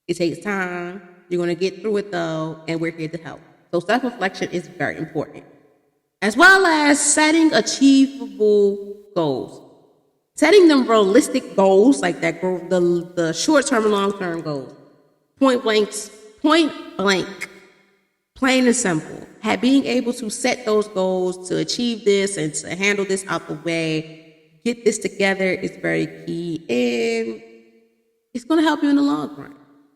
it takes time. You're going to get through it, though, and we're here to help. So self-reflection is very important, as well as setting achievable goals. Setting them realistic goals, like that, the short-term and long-term goals. Point blank, plain and simple. Being able to set those goals to achieve this and to handle this out the way, get this together is very key, and it's going to help you in the long run.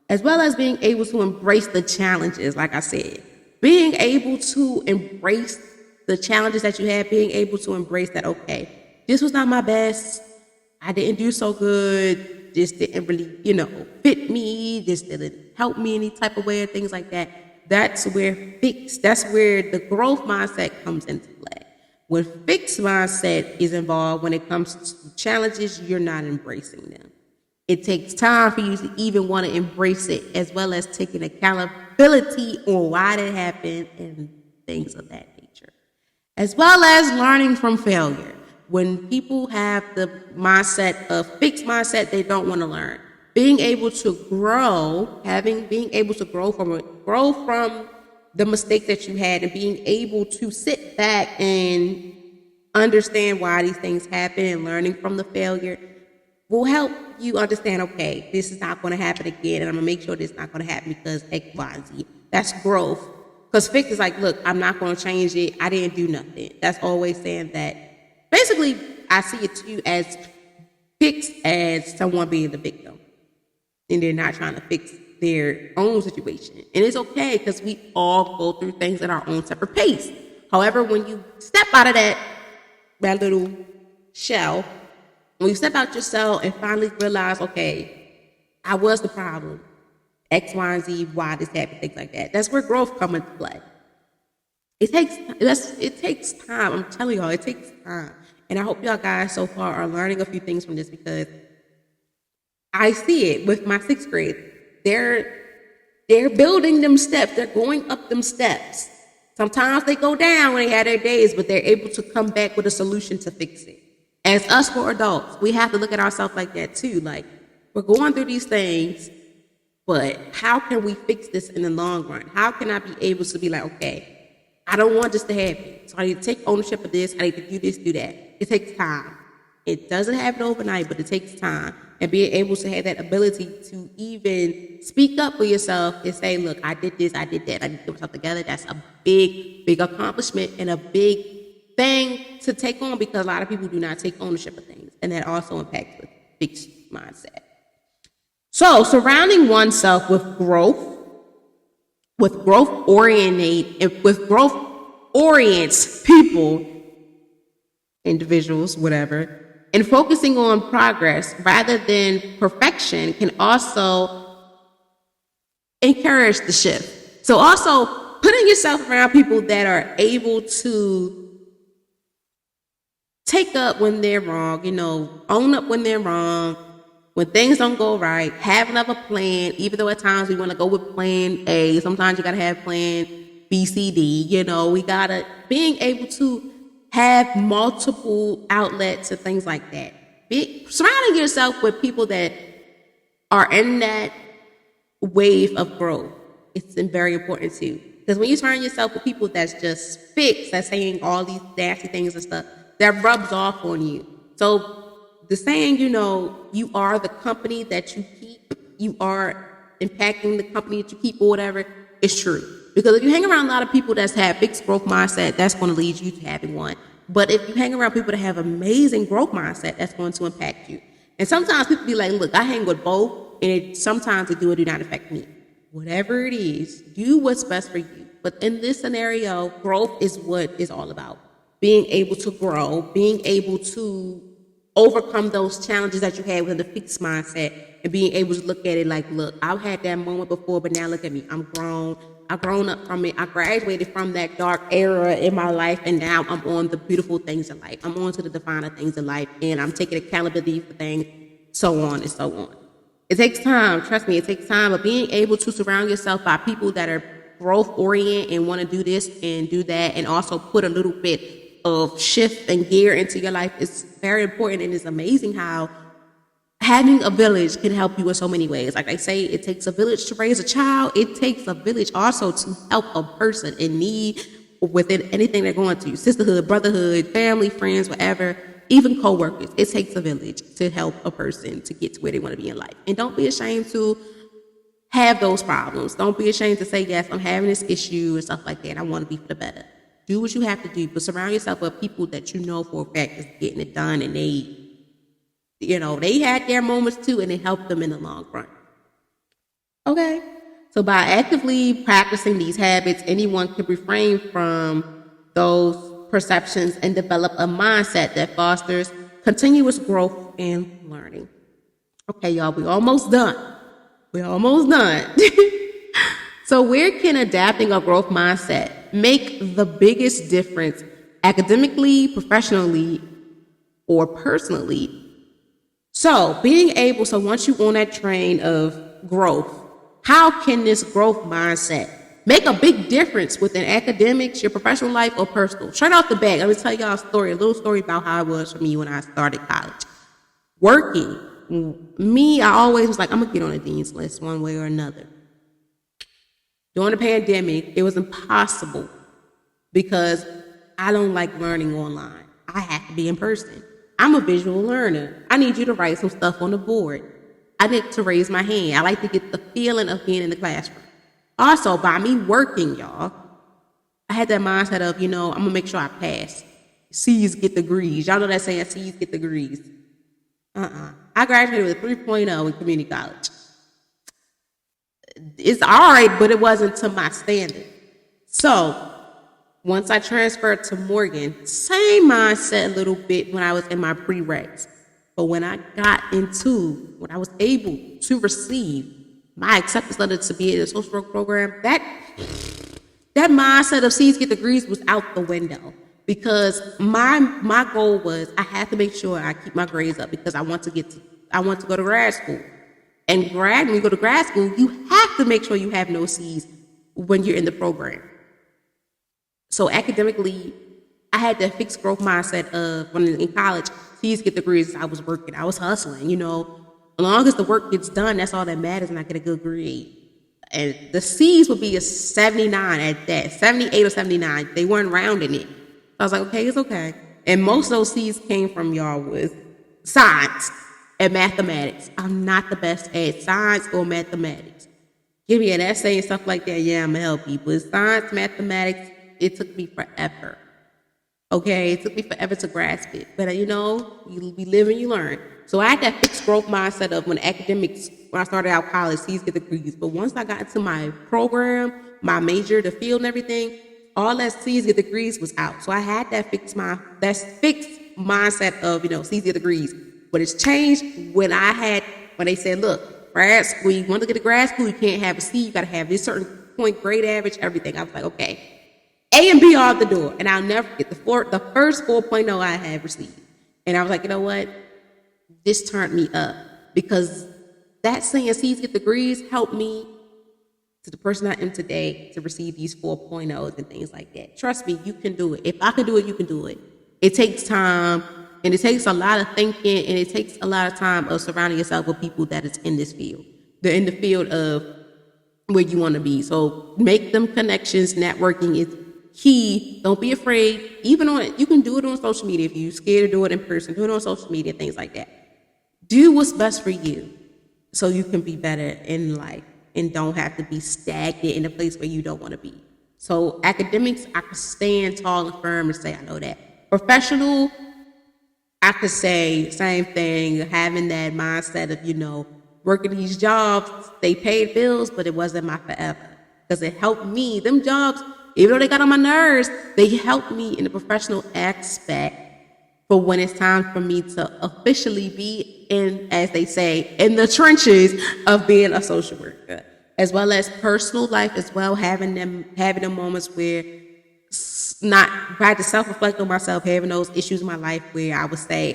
As well as being able to embrace the challenges, like I said. Being able to embrace the challenges that you have, being able to embrace that, okay, this was not my best. I didn't do so good. This didn't really, fit me. This didn't help me any type of way or things like that. That's where the growth mindset comes into play. When fixed mindset is involved, when it comes to challenges, you're not embracing them. It takes time for you to even want to embrace it, as well as taking accountability on why that happened and things of that nature. As well as learning from failure. When people have the mindset of fixed mindset, they don't want to learn. Being able to grow, being able to grow from the mistakes that you had, and being able to sit back and understand why these things happen and learning from the failure will help you understand, okay, this is not going to happen again, and I'm going to make sure this is not going to happen because X, Y, and Z. That's growth. Because fix is like, look, I'm not going to change it. I didn't do nothing. That's always saying that. Basically, I see it too as fixed as someone being the victim, and they're not trying to fix their own situation. And it's okay because we all go through things at our own separate pace. However, when you step out of that little shell, when you step out your cell and finally realize, okay, I was the problem, X, Y, and Z, why this happened, things like that. That's where growth comes into play. It takes time. I'm telling y'all, it takes time. And I hope y'all guys so far are learning a few things from this, because I see it with my 6th grade. They're building them steps. They're going up them steps. Sometimes they go down when they have their days, but they're able to come back with a solution to fix it. As us for adults, we have to look at ourselves like that too. Like, we're going through these things, but how can we fix this in the long run? How can I be able to be like, okay, I don't want this to happen, so I need to take ownership of this. I need to do this, do that. It takes time. It doesn't happen overnight, but it takes time. And being able to have that ability to even speak up for yourself and say, look, I did this, I did that, I need to get myself together. That's a big, big accomplishment and a big thing to take on, because a lot of people do not take ownership of things. And that also impacts with fixed mindset. So surrounding oneself with growth orients people, individuals, whatever, and focusing on progress rather than perfection can also encourage the shift. So also putting yourself around people that are able to take up when they're wrong, own up when they're wrong, when things don't go right, have another plan, even though at times we want to go with plan A. Sometimes you got to have plan B, C, D. Being able to have multiple outlets and things like that. Surrounding yourself with people that are in that wave of growth. It's very important too. Because when you surround yourself with people that's just fixed, that's saying all these nasty things and stuff, that rubs off on you. So the saying, you are the company that you keep, you are impacting the company that you keep or whatever, is true. Because if you hang around a lot of people that's have fixed growth mindset, that's going to lead you to having one. But if you hang around people that have amazing growth mindset, that's going to impact you. And sometimes people be like, look, I hang with both, and sometimes it do not affect me. Whatever it is, do what's best for you. But in this scenario, growth is what it's all about. Being able to grow, being able to overcome those challenges that you had with the fixed mindset, and being able to look at it like, look, I've had that moment before, but now look at me. I'm grown. I've grown up from it. I graduated from that dark era in my life, and now I'm on the beautiful things in life. I'm on to the defining things in life, and I'm taking accountability for things, so on and so on. It takes time. Trust me, it takes time. But being able to surround yourself by people that are growth-oriented and want to do this and do that, and also put a little bit of shift and gear into your life is very important. And it's amazing how having a village can help you in so many ways. Like I say, it takes a village to raise a child. It takes a village also to help a person in need within anything they're going through. Sisterhood, brotherhood, family, friends, whatever, even co-workers. It takes a village to help a person to get to where they want to be in life. And don't be ashamed to have those problems. Don't be ashamed to say, yes, I'm having this issue and stuff like that. I want to be for the better. Do what you have to do, but surround yourself with people that you know for a fact is getting it done, and they had their moments too, and it helped them in the long run. Okay. So by actively practicing these habits, anyone can refrain from those perceptions and develop a mindset that fosters continuous growth and learning. Okay, y'all, we're almost done. So where can adapting a growth mindset make the biggest difference academically, professionally, or personally? So once you're on that train of growth, how can this growth mindset make a big difference within academics, your professional life, or personal? Straight off the bat, let me tell y'all a little story about how it was for me when I started college. Working, I always was like, I'm going to get on a dean's list one way or another. During the pandemic, it was impossible because I don't like learning online. I have to be in person. I'm a visual learner. I need you to write some stuff on the board. I need to raise my hand. I like to get the feeling of being in the classroom. Also, by me working, y'all, I had that mindset of, I'm going to make sure I pass. C's get degrees. Y'all know that saying, C's get degrees. I graduated with a 3.0 in community college. It's all right, but it wasn't to my standard. So once I transferred to Morgan, same mindset a little bit when I was in my prereqs. But when I was able to receive my acceptance letter to be in the social work program, that mindset of C's get degrees was out the window. Because my goal was I had to make sure I keep my grades up because I want to go to grad school. And when you go to grad school, you have to make sure you have no C's when you're in the program. So academically, I had that fixed growth mindset of when in college, C's get degrees, I was working, I was hustling, As long as the work gets done, that's all that matters, and I get a good grade. And the C's would be a 79 at that, 78 or 79. They weren't rounding it. I was like, okay, it's okay. And most of those C's came from y'all with science and mathematics. I'm not the best at science or mathematics. Give me an essay and stuff like that. Yeah, I'm going to help you. But science, mathematics, it took me forever. Okay, it took me forever to grasp it. But you live and you learn. So I had that fixed growth mindset of when I started out college, C's get degrees. But once I got into my program, my major, the field and everything, all that C's get degrees was out. So I had that fixed mindset of, C's get degrees. But it's changed when they said, look, grad school, you want to get to grad school, you can't have a C, you got to have this certain point grade average, everything. I was like, okay, A and B are out the door. And I'll never forget the first 4.0 I had received. And I was like, you know what? This turned me up because that saying C's get degrees helped me to the person I am today to receive these 4.0s and things like that. Trust me, you can do it. If I can do it, you can do it. It takes time. And it takes a lot of thinking, and it takes a lot of time of surrounding yourself with people that is in this field. They're in the field of where you want to be. So make them connections. Networking is key. Don't be afraid. Even on, you can do it on social media if you're scared to do it in person. Do it on social media, things like that. Do what's best for you so you can be better in life and don't have to be stagnant in a place where you don't want to be. So academics, I can stand tall and firm and say I know that. Professional, I could say same thing, having that mindset of, working these jobs, they paid bills, but it wasn't my forever. Because it helped me. Them jobs, even though they got on my nerves, they helped me in the professional aspect for when it's time for me to officially be in, as they say, in the trenches of being a social worker. As well as personal life as well, having them moments where not I had to self-reflect on myself, having those issues in my life where I would say,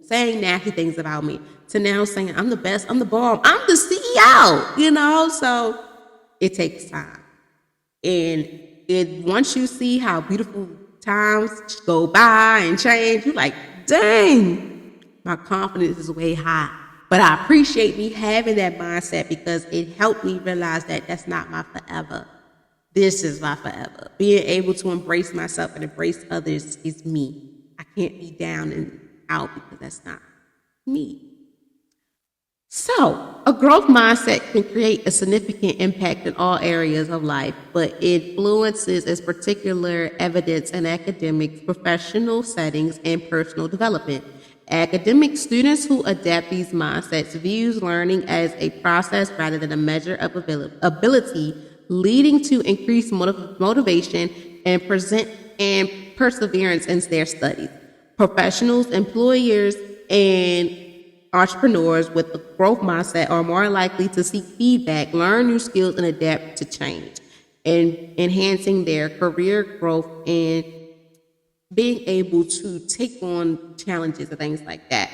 saying nasty things about me, to now saying I'm the best, I'm the bomb, I'm the CEO, so it takes time. And once you see how beautiful times go by and change, you're like, dang, my confidence is way high. But I appreciate me having that mindset because it helped me realize that that's not my forever. This is my forever. Being able to embrace myself and embrace others is me. I can't be down and out because that's not me. So, a growth mindset can create a significant impact in all areas of life, but influences its particular evidence in academics, professional settings, and personal development. Academic students who adapt these mindsets views learning as a process rather than a measure of ability, leading to increased motivation and perseverance in their studies. Professionals, employers, and entrepreneurs with a growth mindset are more likely to seek feedback, learn new skills, and adapt to change, and enhancing their career growth and being able to take on challenges and things like that.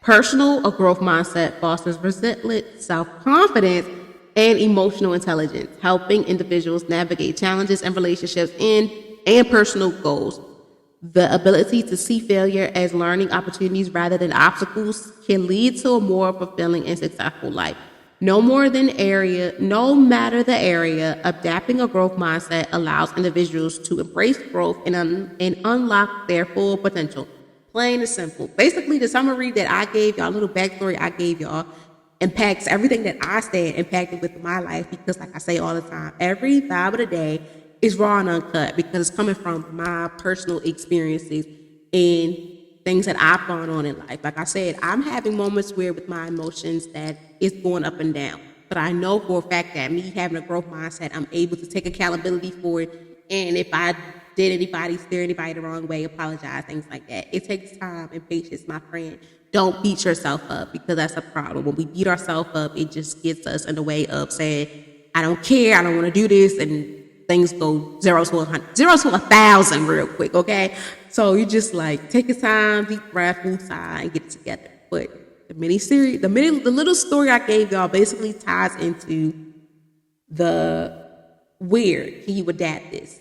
Personal or growth mindset fosters resilience, self-confidence, and emotional intelligence, helping individuals navigate challenges and relationships and personal goals. The ability to see failure as learning opportunities rather than obstacles can lead to a more fulfilling and successful life. No matter the area, adapting a growth mindset allows individuals to embrace growth and unlock their full potential. Plain and simple. Basically, the summary that I gave y'all, a little backstory I gave y'all, impacts everything that I said impacted with my life because, like I say all the time, every vibe of the day is raw and uncut because it's coming from my personal experiences and things that I've gone on in life. Like I said, I'm having moments where with my emotions that it's going up and down. But I know for a fact that me having a growth mindset, I'm able to take accountability for it. And if I steer anybody the wrong way, apologize, things like that. It takes time and patience, my friend. Don't beat yourself up because that's a problem. When we beat ourselves up, it just gets us in the way of saying, I don't care, I don't want to do this, and things go 0 to 1,000 real quick, okay? So you just like take your time, deep breath, move side, and get it together. But the little story I gave y'all basically ties into the where can you adapt this.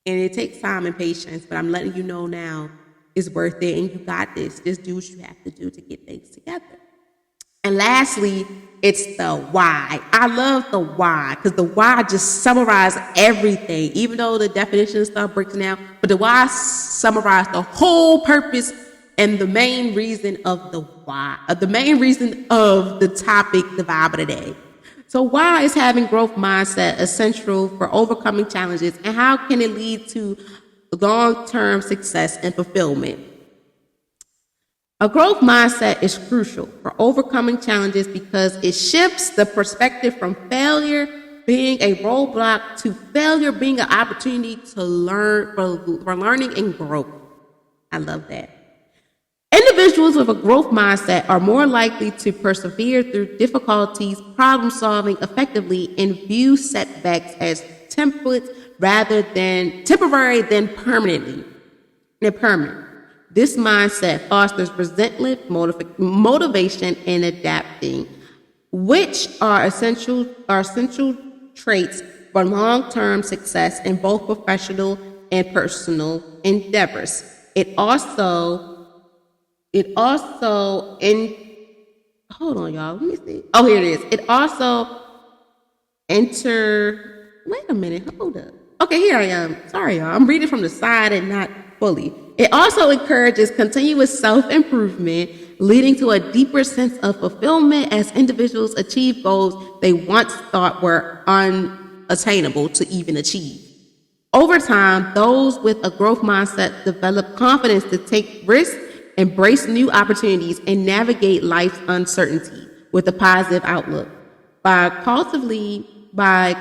And it takes time and patience, but I'm letting you know now it's worth it and you got this. Just do what you have to do to get things together. And lastly, it's the why. I love the why because the why just summarizes everything, even though the definition and stuff breaks down. But the why summarizes the whole purpose and the main reason of the why, the main reason of the topic, the vibe of the day. So why is having growth mindset essential for overcoming challenges and how can it lead to long-term success and fulfillment? A growth mindset is crucial for overcoming challenges because it shifts the perspective from failure being a roadblock to failure being an opportunity to learn for learning and growth. I love that. Individuals with a growth mindset are more likely to persevere through difficulties, problem solving effectively, and view setbacks as temporary than permanent. This mindset fosters resentment, motivation, and adapting, which are essential traits for long-term success in both professional and personal endeavors. Hold on, y'all. Let me see. Oh, here it is. Wait a minute, hold up. Okay, here I am. Sorry, y'all. I'm reading from the side and not fully. It also encourages continuous self improvement, leading to a deeper sense of fulfillment as individuals achieve goals they once thought were unattainable to even achieve. Over time, those with a growth mindset develop confidence to take risks, embrace new opportunities, and navigate life's uncertainty with a positive outlook. By culturally, by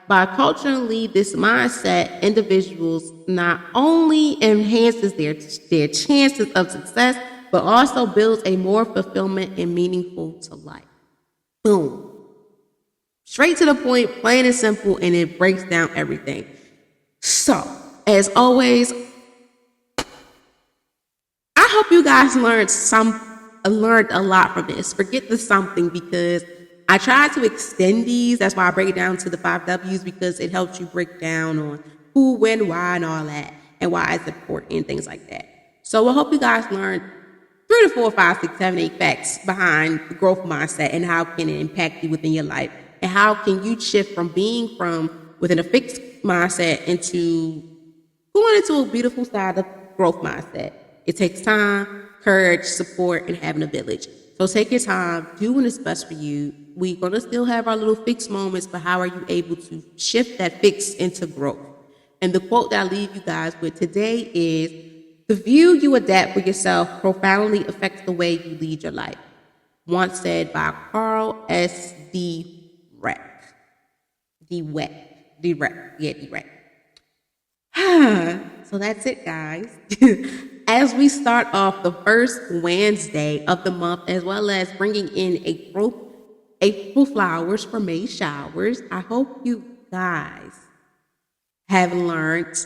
by culturally this mindset, individuals not only enhances their chances of success, but also builds a more fulfillment and meaningful to life. Boom. Straight to the point, plain and simple, and it breaks down everything. So, as always, I hope you guys learned a lot from this. Forget the something because I try to extend these. That's why I break it down to the 5 W's because it helps you break down on who, when, why, and all that, and why it's important and things like that. So I hope you guys learned 3 to 4, 5, 6, 7, 8 facts behind the growth mindset and how can it impact you within your life, and how can you shift from being from within a fixed mindset into going into a beautiful side of growth mindset. It takes time, courage, support, and having a village. So take your time, do what is best for you. We're going to still have our little fixed moments, but how are you able to shift that fix into growth? And the quote that I leave you guys with today is, the view you adapt for yourself profoundly affects the way you lead your life. Once said by Carl S. D. Reck. D-Reck. So that's it, guys. As we start off the first Wednesday of the month, as well as bringing in April flowers for May showers, I hope you guys have learned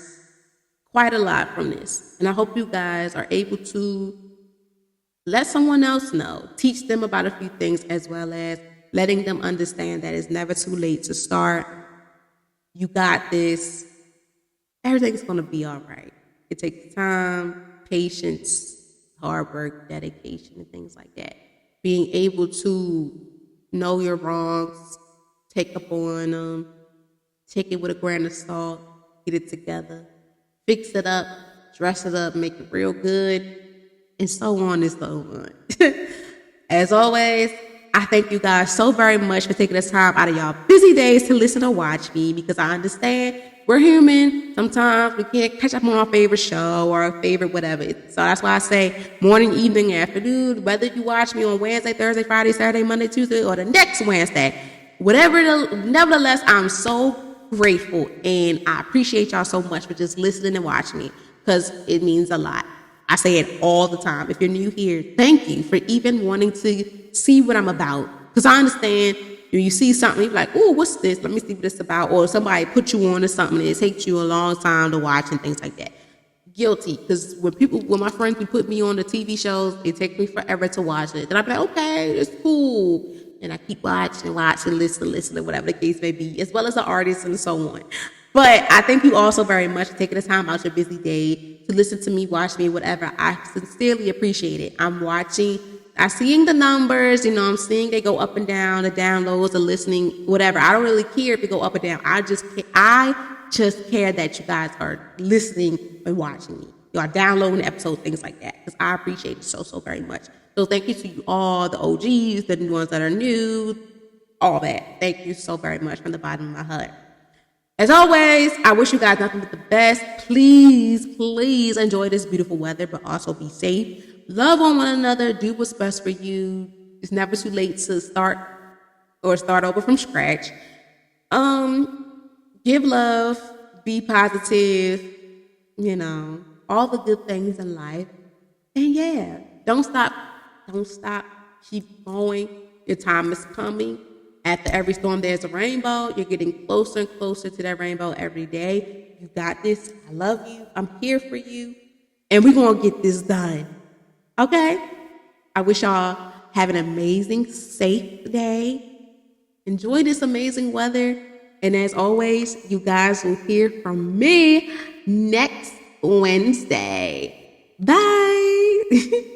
quite a lot from this. And I hope you guys are able to let someone else know, teach them about a few things, as well as letting them understand that it's never too late to start. You got this. Everything's going to be all right. It takes time, patience, hard work, dedication, and things like that. Being able to know your wrongs, take up on them, take it with a grain of salt, get it together, fix it up, dress it up, make it real good, and so on and so on. As always, I thank you guys so very much for taking the time out of y'all busy days to listen or watch me, because I understand we're human. Sometimes we can't catch up on our favorite show or our favorite whatever. So that's why I say morning, evening, afternoon, whether you watch me on Wednesday, Thursday, Friday, Saturday, Monday, Tuesday, or the next Wednesday. Nevertheless, I'm so grateful and I appreciate y'all so much for just listening and watching me, because it means a lot. I say it all the time. If you're new here, thank you for even wanting to see what I'm about. Because I understand when you see something, you're like, oh, what's this? Let me see what it's about. Or somebody put you on to something and it takes you a long time to watch and things like that. Guilty. Because when my friends put me on the TV shows, it takes me forever to watch it. Then I'm like, okay, it's cool. And I keep watching, listen, whatever the case may be, as well as the artists and so on. But I thank you all so very much for taking the time out your busy day to listen to me, watch me, whatever. I sincerely appreciate it. I'm seeing the numbers, I'm seeing they go up and down, the downloads, the listening, whatever. I don't really care if it go up or down. I just care that you guys are listening and watching me. You are downloading the episodes, things like that, because I appreciate it so, so very much. So thank you to you all, the OGs, the ones that are new, all that. Thank you so very much from the bottom of my heart. As always, I wish you guys nothing but the best. Please, please enjoy this beautiful weather, but also be safe. Love on one another. Do what's best for you. It's never too late to start over from scratch. Give love. Be positive. All the good things in life. And yeah, don't stop. Don't stop. Keep going. Your time is coming. After every storm, there's a rainbow. You're getting closer and closer to that rainbow every day. You got this. I love you. I'm here for you. And we're going to get this done. Okay? I wish y'all have an amazing, safe day. Enjoy this amazing weather. And as always, you guys will hear from me next Wednesday. Bye.